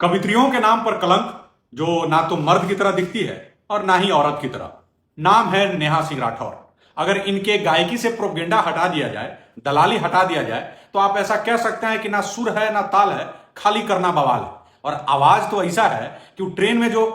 कवित्रियों के नाम पर कलंक, जो ना तो मर्द की तरह दिखती है और ना ही औरत की तरह। नाम है नेहा सिंह राठौर। अगर इनके गायकी से प्रोपेगेंडा हटा दिया जाए, दलाली हटा दिया जाए, तो आप ऐसा कह सकते हैं कि ना सुर है ना ताल है, खाली करना बवाल है। और आवाज तो ऐसा है कि वो ट्रेन में जो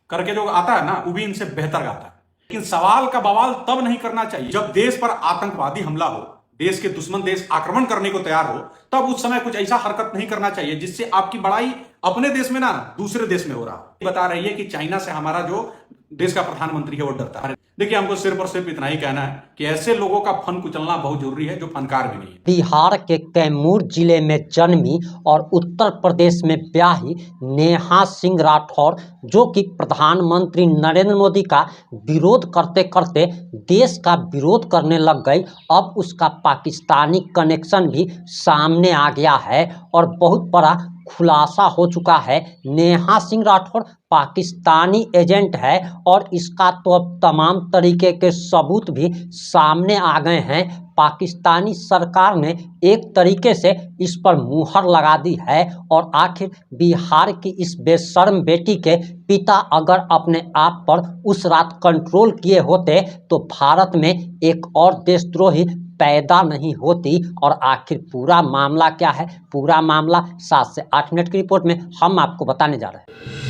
करके जो आता है ना, वो भी इनसे बेहतर गाता है। लेकिन सवाल का बवाल तब नहीं करना चाहिए जब देश पर आतंकवादी हमला हो, देश के दुश्मन देश आक्रमण करने को तैयार हो। तब उस समय कुछ ऐसा हरकत नहीं करना चाहिए जिससे आपकी बड़ाई अपने देश में ना दूसरे देश में हो रहा है। बता रही है कि चाइना से हमारा जो देश का प्रधानमंत्री है वो डरता है। देखिए, हमको सिर्फ और सिर्फ इतना ही कहना है कि ऐसे लोगों का फन कुचलना बहुत जरूरी है जो फनकार भी नहीं है। बिहार के कैमूर जिले में जन्मी और उत्तर प्रदेश में ब्याही नेहा सिंह राठौर, जो कि प्रधानमंत्री नरेंद्र मोदी का विरोध करते करते देश का विरोध करने लग गई। अब उसका पाकिस्तानी कनेक्शन भी सामने आ गया है और बहुत बड़ा खुलासा हो चुका है। नेहा सिंह राठौर पाकिस्तानी एजेंट है और इसका तो अब तमाम तरीके के सबूत भी सामने आ गए हैं। पाकिस्तानी सरकार ने एक तरीके से इस पर मुहर लगा दी है और आखिर बिहार की इस बेशर्म बेटी के पिता अगर अपने आप पर उस रात कंट्रोल किए होते तो भारत में एक और देशद्रोही पैदा नहीं होती। और आखिर पूरा मामला क्या है, पूरा मामला 7 से 8 मिनट की रिपोर्ट में हम आपको बताने जा रहे हैं।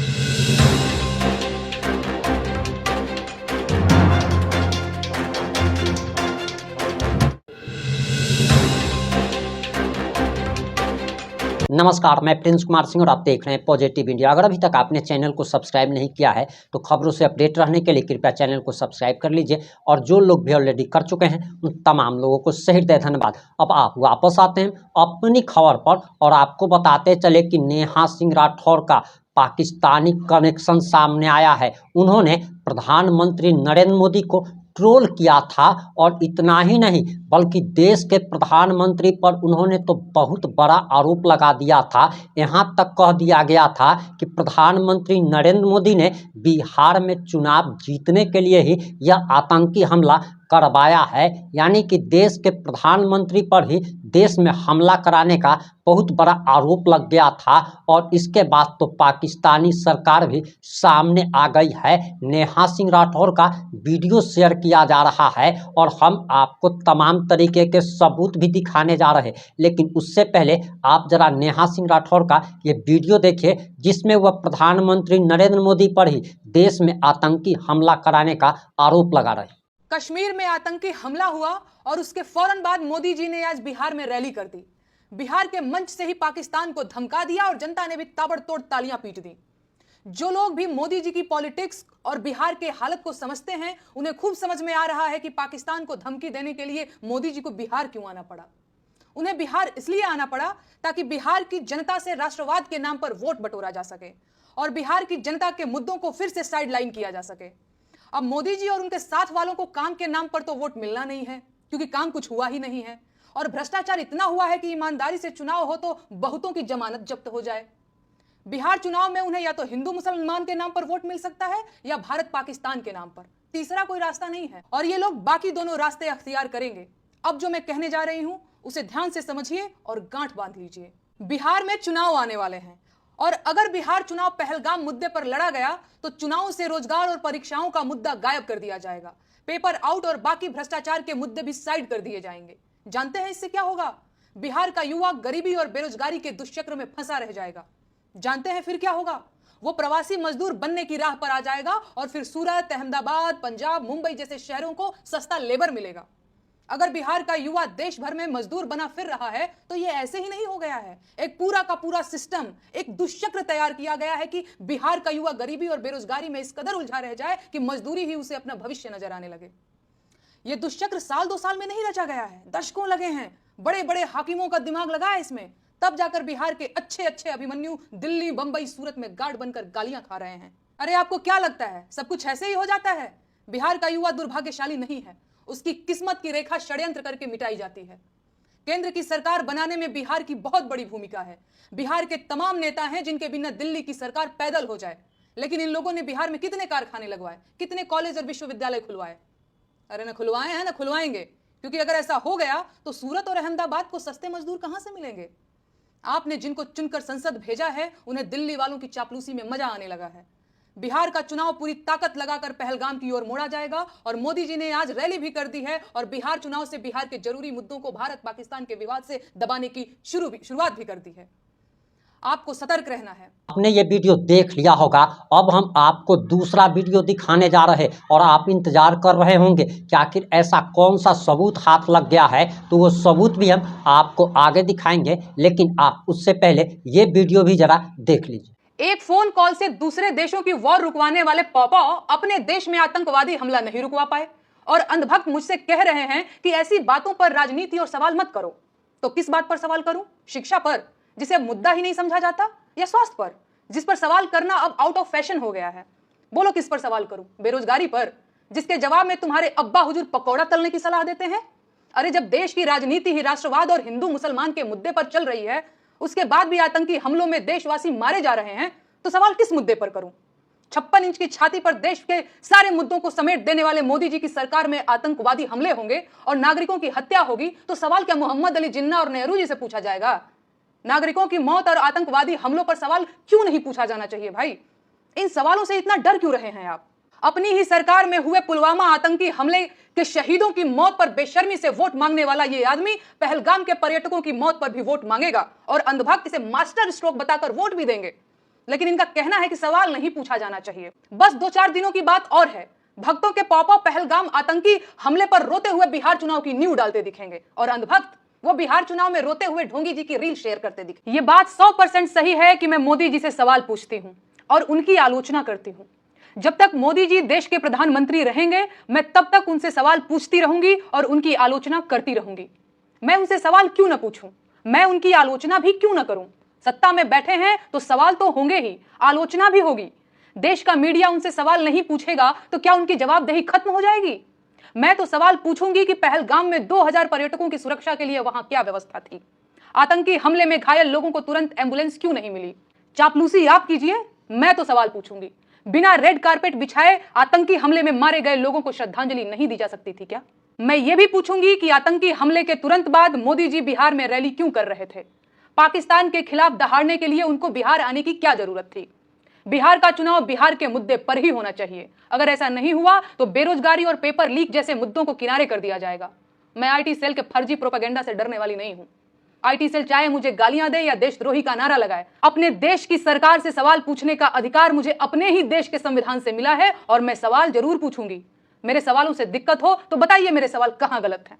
नमस्कार, मैं प्रिंस कुमार सिंह और आप देख रहे हैं पॉजिटिव इंडिया। अगर अभी तक आपने चैनल को सब्सक्राइब नहीं किया है तो खबरों से अपडेट रहने के लिए कृपया चैनल को सब्सक्राइब कर लीजिए और जो लोग भी ऑलरेडी कर चुके हैं उन तमाम लोगों को सही हृदय धन्यवाद। अब आप वापस आते हैं अपनी खबर पर और आपको बताते चले कि नेहा सिंह राठौर का पाकिस्तानी कनेक्शन सामने आया है। उन्होंने प्रधानमंत्री नरेंद्र मोदी को ट्रोल किया था और इतना ही नहीं बल्कि देश के प्रधानमंत्री पर उन्होंने तो बहुत बड़ा आरोप लगा दिया था। यहाँ तक कह दिया गया था कि प्रधानमंत्री नरेंद्र मोदी ने बिहार में चुनाव जीतने के लिए ही यह आतंकी हमला करवाया है। यानी कि देश के प्रधानमंत्री पर ही देश में हमला कराने का बहुत बड़ा आरोप लग गया था और इसके बाद तो पाकिस्तानी सरकार भी सामने आ गई है। नेहा सिंह राठौर का वीडियो शेयर किया जा रहा है और हम आपको तमाम तरीके के सबूत भी दिखाने जा रहे हैं। लेकिन उससे पहले आप जरा नेहा सिंह राठौर का ये वीडियो देखिए जिसमें वह प्रधानमंत्री नरेंद्र मोदी पर ही देश में आतंकी हमला कराने का आरोप लगा रहे हैं। कश्मीर में आतंकी हमला हुआ और उसके फौरन बाद मोदी जी ने आज बिहार में रैली कर दी। बिहार के मंच से ही पाकिस्तान को धमका दिया और जनता ने भी ताबड़तोड़ तालियां पीट दी। जो लोग भी मोदी जी की पॉलिटिक्स और बिहार के हालत को समझते हैं उन्हें खूब समझ में आ रहा है कि पाकिस्तान को धमकी देने के लिए मोदी जी को बिहार क्यों आना पड़ा। उन्हें बिहार इसलिए आना पड़ा ताकि बिहार की जनता से राष्ट्रवाद के नाम पर वोट बटोरा जा सके और बिहार की जनता के मुद्दों को फिर से साइडलाइन किया जा सके। अब मोदी जी और उनके साथ वालों को काम के नाम पर तो वोट मिलना नहीं है क्योंकि काम कुछ हुआ ही नहीं है और भ्रष्टाचार इतना हुआ है कि ईमानदारी से चुनाव हो तो बहुतों की जमानत जब्त हो जाए। बिहार चुनाव में उन्हें या तो हिंदू मुसलमान के नाम पर वोट मिल सकता है या भारत पाकिस्तान के नाम पर, तीसरा कोई रास्ता नहीं है और ये लोग बाकी दोनों रास्ते अख्तियार करेंगे। अब जो मैं कहने जा रही हूं उसे ध्यान से समझिए और गांठ बांध लीजिए। बिहार में चुनाव आने वाले हैं और अगर बिहार चुनाव पहलगाम मुद्दे पर लड़ा गया तो चुनाव से रोजगार और परीक्षाओं का मुद्दा गायब कर दिया जाएगा। पेपर आउट और बाकी भ्रष्टाचार के मुद्दे भी साइड कर दिए जाएंगे। जानते हैं इससे क्या होगा? बिहार का युवा गरीबी और बेरोजगारी के दुष्चक्र में फंसा रह जाएगा। जानते हैं फिर क्या होगा? वो प्रवासी मजदूर बनने की राह पर आ जाएगा और फिर सूरत, अहमदाबाद, पंजाब, मुंबई जैसे शहरों को सस्ता लेबर मिलेगा। अगर बिहार का युवा देश भर में मजदूर बना फिर रहा है तो ये ऐसे ही नहीं हो गया है। एक पूरा का पूरा सिस्टम, एक दुष्चक्र तैयार किया गया है कि बिहार का युवा गरीबी और बेरोजगारी में इस कदर उलझा रह जाए कि मजदूरी ही उसे अपना भविष्य नजर आने लगे। ये दुष्चक्र साल 2 साल में नहीं रचा गया है, दशकों लगे हैं। बड़े बड़े हाकिमों का दिमाग लगा है इसमें, तब जाकर बिहार के अच्छे अच्छे अभिमन्यु दिल्ली, बंबई, सूरत में गार्ड बनकर गालियां खा रहे हैं। अरे आपको क्या लगता है सब कुछ ऐसे ही हो जाता है? बिहार का युवा दुर्भाग्यशाली नहीं है, उसकी किस्मत की रेखा षड्यंत्र करके मिटाई जाती है। केंद्र की सरकार बनाने में बिहार की बहुत बड़ी भूमिका है। बिहार के तमाम नेता हैं जिनके बिना दिल्ली की सरकार पैदल हो जाए, लेकिन इन लोगों ने बिहार में कितने कारखाने लगवाए, कितने कॉलेज और विश्वविद्यालय खुलवाए? अरे न खुलवाए हैं न खुलवाएंगे, क्योंकि अगर ऐसा हो गया तो सूरत और अहमदाबाद को सस्ते मजदूर कहां से मिलेंगे? आपने जिनको चुनकर संसद भेजा है उन्हें दिल्ली वालों की चापलूसी में मजा आने लगा है। बिहार का चुनाव पूरी ताकत लगाकर पहलगाम की ओर मोड़ा जाएगा और मोदी जी ने आज रैली भी कर दी है और बिहार चुनाव से बिहार के जरूरी मुद्दों को भारत पाकिस्तान के विवाद से दबाने की शुरुआत भी कर दी है। आपको सतर्क रहना है। आपने ये वीडियो देख लिया होगा, अब हम आपको दूसरा वीडियो दिखाने जा रहे हैं और आप इंतजार कर रहे होंगे कि आखिर ऐसा कौन सा सबूत हाथ लग गया है, तो वो सबूत भी हम आपको आगे दिखाएंगे, लेकिन आप उससे पहले ये वीडियो भी जरा देख लीजिए। एक फोन कॉल से दूसरे देशों की वॉर रुकवाने वाले पॉपा अपने देश में आतंकवादी हमला नहीं रुकवा पाए और अंधभक्त मुझसे कह रहे हैं कि ऐसी बातों पर राजनीति और सवाल मत करो। तो किस बात पर सवाल करूं? शिक्षा पर, जिसे मुद्दा ही नहीं समझा जाता, या स्वास्थ्य पर, जिस पर सवाल करना अब आउट ऑफ फैशन हो गया है? बोलो किस पर सवाल करूं? बेरोजगारी पर, जिसके जवाब में तुम्हारे अब्बा हुजूर पकौड़ा तलने की सलाह देते हैं? अरे जब देश की राजनीति ही राष्ट्रवाद और हिंदू मुसलमान के मुद्दे पर चल रही है, उसके बाद भी आतंकी हमलों में देशवासी मारे जा रहे हैं, तो सवाल किस मुद्दे पर करूं? 56 इंच की छाती पर देश के सारे मुद्दों को समेट देने वाले मोदी जी की सरकार में आतंकवादी हमले होंगे और नागरिकों की हत्या होगी, तो सवाल क्या मोहम्मद अली जिन्ना और नेहरू जी से पूछा जाएगा? नागरिकों की मौत और आतंकवादी हमलों पर सवाल क्यों नहीं पूछा जाना चाहिए भाई? इन सवालों से इतना डर क्यों रहे हैं आप? अपनी ही सरकार में हुए पुलवामा आतंकी हमले के शहीदों की मौत पर बेशर्मी से वोट मांगने वाला ये आदमी पहलगाम के पर्यटकों की मौत पर भी वोट मांगेगा और अंधभक्त इसे मास्टर स्ट्रोक बताकर वोट भी देंगे। लेकिन इनका कहना है कि सवाल नहीं पूछा जाना चाहिए। बस 2-4 दिनों की बात और है, भक्तों के पॉपअप पहलगाम आतंकी हमले पर रोते हुए बिहार चुनाव की न्यू डालते दिखेंगे और अंधभक्त वो बिहार चुनाव में रोते हुए ढोंगी जी की रील शेयर करते दिखे। ये बात 100% सही है कि मैं मोदी जी से सवाल पूछती हूँ और उनकी आलोचना करती हूँ। जब तक मोदी जी देश के प्रधानमंत्री रहेंगे, मैं तब तक उनसे सवाल पूछती रहूंगी और उनकी आलोचना करती रहूंगी। मैं उनसे सवाल क्यों ना पूछूं? मैं उनकी आलोचना भी क्यों ना करूं? सत्ता में बैठे हैं तो सवाल तो होंगे ही, आलोचना भी होगी। देश का मीडिया उनसे सवाल नहीं पूछेगा तो क्या उनकी जवाबदेही खत्म हो जाएगी? मैं तो सवाल पूछूंगी कि पहलगाम में 2000 पर्यटकों की सुरक्षा के लिए वहां क्या व्यवस्था थी? आतंकी हमले में घायल लोगों को तुरंत एम्बुलेंस क्यों नहीं मिली? चापलूसी आप कीजिए, मैं तो सवाल पूछूंगी। बिना रेड कारपेट बिछाए आतंकी हमले में मारे गए लोगों को श्रद्धांजलि नहीं दी जा सकती थी क्या? मैं ये भी पूछूंगी कि आतंकी हमले के तुरंत बाद मोदी जी बिहार में रैली क्यों कर रहे थे? पाकिस्तान के खिलाफ दहाड़ने के लिए उनको बिहार आने की क्या जरूरत थी? बिहार का चुनाव बिहार के मुद्दे पर ही होना चाहिए। अगर ऐसा नहीं हुआ तो बेरोजगारी और पेपर लीक जैसे मुद्दों को किनारे कर दिया जाएगा। मैं आईटी सेल के फर्जी प्रोपेगेंडा से डरने वाली नहीं हूं। आईटी सेल चाहे मुझे गालियां दे या देशद्रोही का नारा लगाए, अपने देश की सरकार से सवाल पूछने का अधिकार मुझे अपने ही देश के संविधान से मिला है और मैं सवाल जरूर पूछूंगी। मेरे सवालों से दिक्कत हो तो बताइए मेरे सवाल कहां गलत है।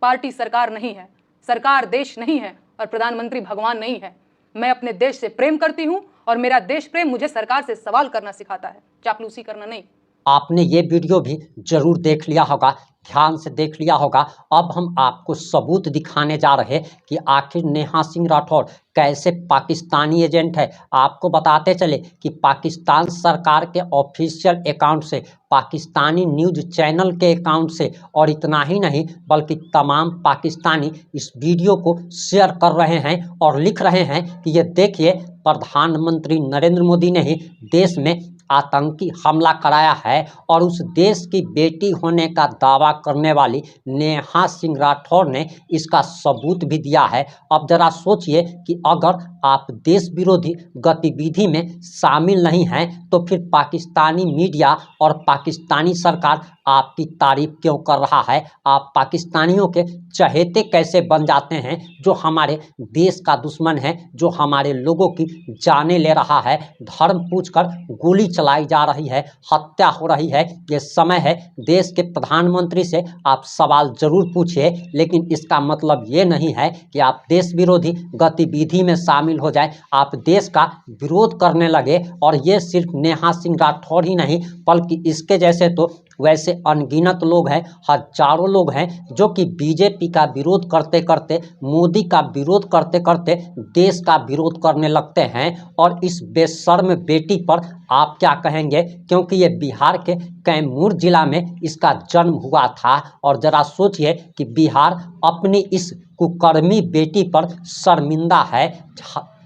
पार्टी सरकार नहीं है, सरकार देश नहीं है और प्रधानमंत्री भगवान नहीं है। मैं अपने देश से प्रेम करती हूं और मेरा देश प्रेम मुझे सरकार से सवाल करना सिखाता है, चापलूसी करना नहीं। आपने ये वीडियो भी जरूर देख लिया होगा, ध्यान से देख लिया होगा। अब हम आपको सबूत दिखाने जा रहे हैं कि आखिर नेहा सिंह राठौर कैसे पाकिस्तानी एजेंट है। आपको बताते चले कि पाकिस्तान सरकार के ऑफिशियल अकाउंट से, पाकिस्तानी न्यूज़ चैनल के अकाउंट से, और इतना ही नहीं बल्कि तमाम पाकिस्तानी इस वीडियो को शेयर कर रहे हैं और लिख रहे हैं कि ये देखिए, प्रधानमंत्री नरेंद्र मोदी ने ही देश में आतंकी हमला कराया है और उस देश की बेटी होने का दावा करने वाली नेहा सिंह राठौर ने इसका सबूत भी दिया है। अब जरा सोचिए कि अगर आप देश विरोधी गतिविधि में शामिल नहीं हैं तो फिर पाकिस्तानी मीडिया और पाकिस्तानी सरकार आपकी तारीफ क्यों कर रहा है? आप पाकिस्तानियों के चहेते कैसे बन जाते हैं जो हमारे देश का दुश्मन है, जो हमारे लोगों की जानें ले रहा है, धर्म पूछकर गोली चलाई जा रही है, हत्या हो रही है। ये समय है देश के प्रधानमंत्री से आप सवाल जरूर पूछिए, लेकिन इसका मतलब ये नहीं है कि आप देश विरोधी गतिविधि में शामिल हो जाए, आप देश का विरोध करने लगे। और ये सिर्फ नेहा सिंह राठौर ही नहीं बल्कि इसके जैसे तो वैसे अनगिनत लोग हैं, हजारों लोग हैं जो कि बीजेपी का विरोध करते करते, मोदी का विरोध करते करते देश का विरोध करने लगते हैं। और इस बेशर्म बेटी पर आप क्या कहेंगे, क्योंकि ये बिहार के कैमूर जिला में इसका जन्म हुआ था। और जरा सोचिए कि बिहार अपनी इस कुकर्मी बेटी पर शर्मिंदा है।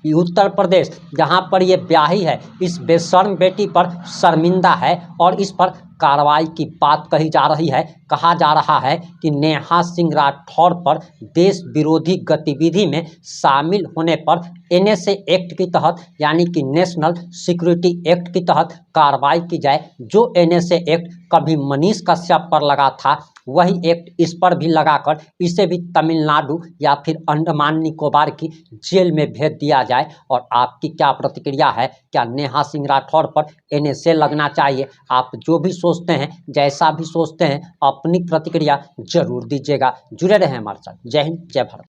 कि उत्तर प्रदेश जहां पर ये ब्याही है इस बेशर्म बेटी पर शर्मिंदा है और इस पर कार्रवाई की बात कही जा रही है। कहा जा रहा है कि नेहा सिंह राठौर पर देश विरोधी गतिविधि में शामिल होने पर एनएसए एक्ट के तहत यानी कि नेशनल सिक्योरिटी एक्ट के तहत कार्रवाई की जाए। जो एनएसए एक्ट कभी मनीष कश्यप पर लगा था वही एक्ट इस पर भी लगाकर इसे भी तमिलनाडु या फिर अंडमान निकोबार की जेल में भेज दिया जाए। और आपकी क्या प्रतिक्रिया है? क्या नेहा सिंह राठौर पर एनएसए लगना चाहिए? आप जो भी सोचते हैं, जैसा भी सोचते हैं, अपनी प्रतिक्रिया जरूर दीजिएगा। जुड़े रहें हमारे साथ। जय हिंद, जय भारत।